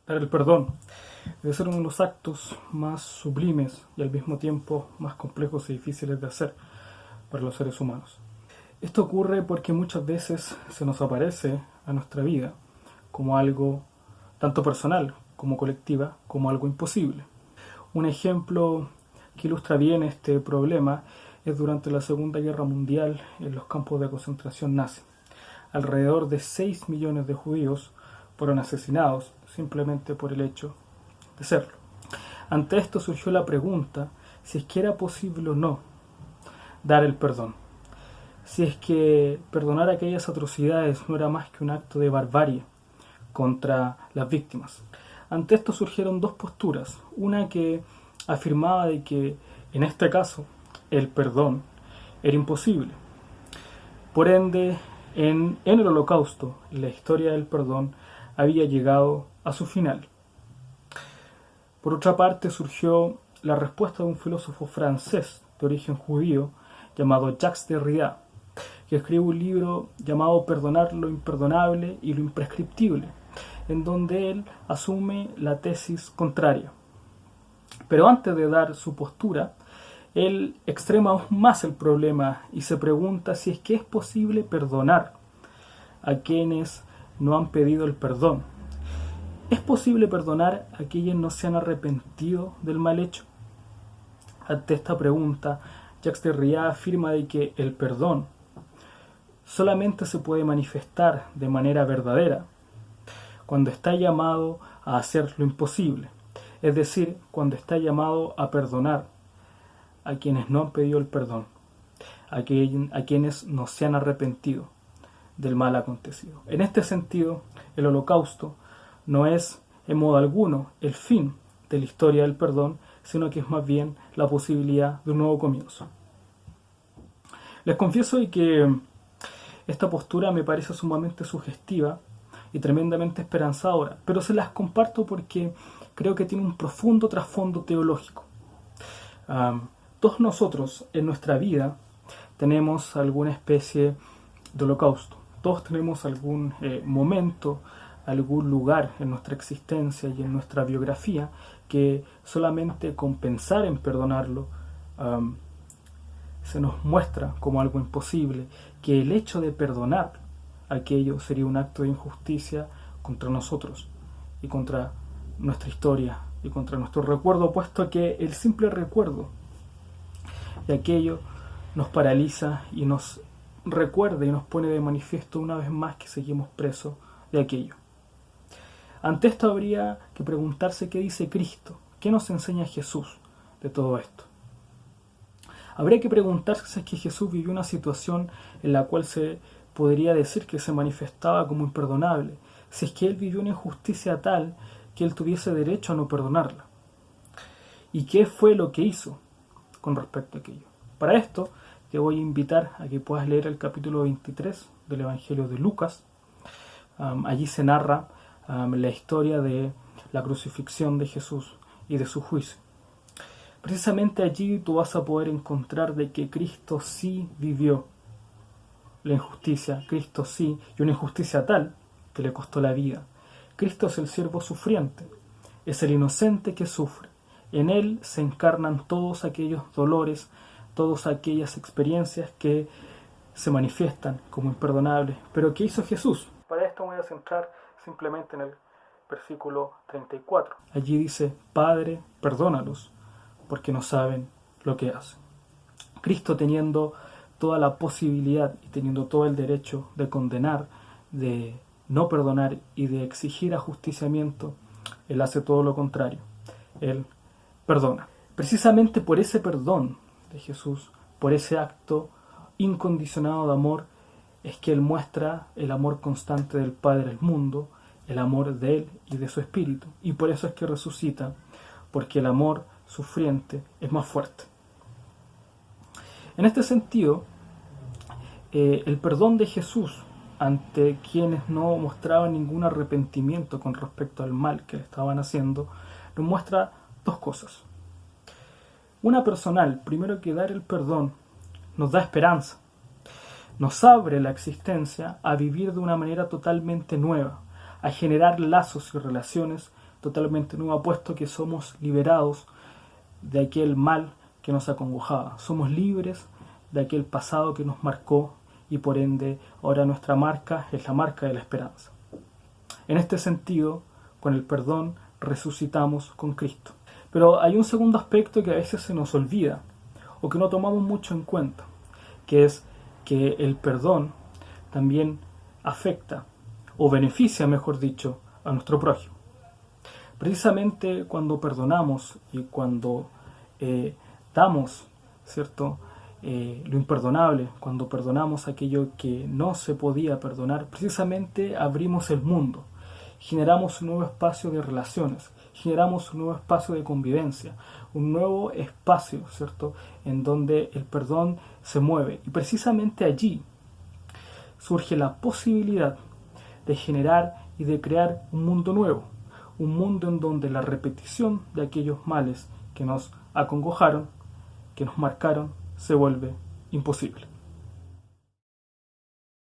Dar el perdón debe ser uno de los actos más sublimes y al mismo tiempo más complejos y difíciles de hacer para los seres humanos. Esto ocurre porque muchas veces se nos aparece a nuestra vida como algo tanto personal como colectiva, como algo imposible. Un ejemplo que ilustra bien este problema es durante la Segunda Guerra Mundial en los campos de concentración nazi. Alrededor de 6 millones de judíos fueron asesinados simplemente por el hecho de serlo. Ante esto surgió la pregunta si es que era posible o no dar el perdón. Si es que perdonar aquellas atrocidades no era más que un acto de barbarie contra las víctimas. Ante esto surgieron dos posturas. Una que afirmaba de que en este caso el perdón era imposible. Por ende, en el Holocausto, la historia del perdón había llegado a su final. Por otra parte, surgió la respuesta de un filósofo francés de origen judío llamado Jacques Derrida, que escribe un libro llamado Perdonar lo imperdonable y lo imprescriptible, en donde él asume la tesis contraria. Pero antes de dar su postura, él extrema aún más el problema y se pregunta si es que es posible perdonar a quienes no han pedido el perdón. ¿Es posible perdonar a quienes no se han arrepentido del mal hecho? Ante esta pregunta, Jacques Derrida afirma de que el perdón solamente se puede manifestar de manera verdadera cuando está llamado a hacer lo imposible, es decir, cuando está llamado a perdonar a quienes no han pedido el perdón, a quienes no se han arrepentido del mal acontecido. En este sentido, el Holocausto no es en modo alguno el fin de la historia del perdón, sino que es más bien la posibilidad de un nuevo comienzo. Les confieso que esta postura me parece sumamente sugestiva y tremendamente esperanzadora, pero se las comparto porque creo que tiene un profundo trasfondo teológico. Todos nosotros en nuestra vida tenemos alguna especie de holocausto. Todos tenemos algún momento, algún lugar en nuestra existencia y en nuestra biografía que solamente con pensar en perdonarlo se nos muestra como algo imposible, que el hecho de perdonar aquello sería un acto de injusticia contra nosotros y contra nuestra historia y contra nuestro recuerdo, puesto que el simple recuerdo de aquello nos paraliza y nos recuerda y nos pone de manifiesto una vez más que seguimos presos de aquello. Ante esto habría que preguntarse qué dice Cristo, qué nos enseña Jesús de todo esto. Habría que preguntarse si es que Jesús vivió una situación en la cual se podría decir que se manifestaba como imperdonable, si es que él vivió una injusticia tal que él tuviese derecho a no perdonarla. ¿Y qué fue lo que hizo con respecto a aquello? Para esto te voy a invitar a que puedas leer el capítulo 23 del Evangelio de Lucas. Allí se narra la historia de la crucifixión de Jesús y de su juicio. Precisamente allí tú vas a poder encontrar de que Cristo sí vivió la injusticia, Cristo sí, y una injusticia tal que le costó la vida. Cristo es el siervo sufriente, es el inocente que sufre. En él se encarnan todos aquellos dolores, todas aquellas experiencias que se manifiestan como imperdonables. Pero ¿qué hizo Jesús? Para esto me voy a centrar simplemente en el versículo 34. Allí dice: Padre, perdónalos, porque no saben lo que hacen. Cristo, teniendo toda la posibilidad y teniendo todo el derecho de condenar, de no perdonar y de exigir ajusticiamiento, él hace todo lo contrario. Él perdona. Precisamente por ese perdón de Jesús, por ese acto incondicionado de amor, es que él muestra el amor constante del Padre al mundo, el amor de él y de su Espíritu. Y por eso es que resucita, porque el amor sufriente es más fuerte. En este sentido, el perdón de Jesús ante quienes no mostraban ningún arrepentimiento con respecto al mal que le estaban haciendo, nos muestra dos cosas. Una personal, primero que dar el perdón, nos da esperanza, nos abre la existencia a vivir de una manera totalmente nueva, a generar lazos y relaciones totalmente nueva, puesto que somos liberados de aquel mal que nos acongojaba. Somos libres de aquel pasado que nos marcó y por ende ahora nuestra marca es la marca de la esperanza. En este sentido, con el perdón resucitamos con Cristo. Pero hay un segundo aspecto que a veces se nos olvida o que no tomamos mucho en cuenta, que es que el perdón también afecta o beneficia, mejor dicho, a nuestro prójimo. Precisamente cuando perdonamos y cuando damos, ¿cierto?, lo imperdonable, cuando perdonamos aquello que no se podía perdonar, precisamente abrimos el mundo, generamos un nuevo espacio de relaciones, generamos un nuevo espacio de convivencia, un nuevo espacio, ¿cierto?, en donde el perdón se mueve. Y precisamente allí surge la posibilidad de generar y de crear un mundo nuevo, un mundo en donde la repetición de aquellos males que nos acongojaron, que nos marcaron, se vuelve imposible.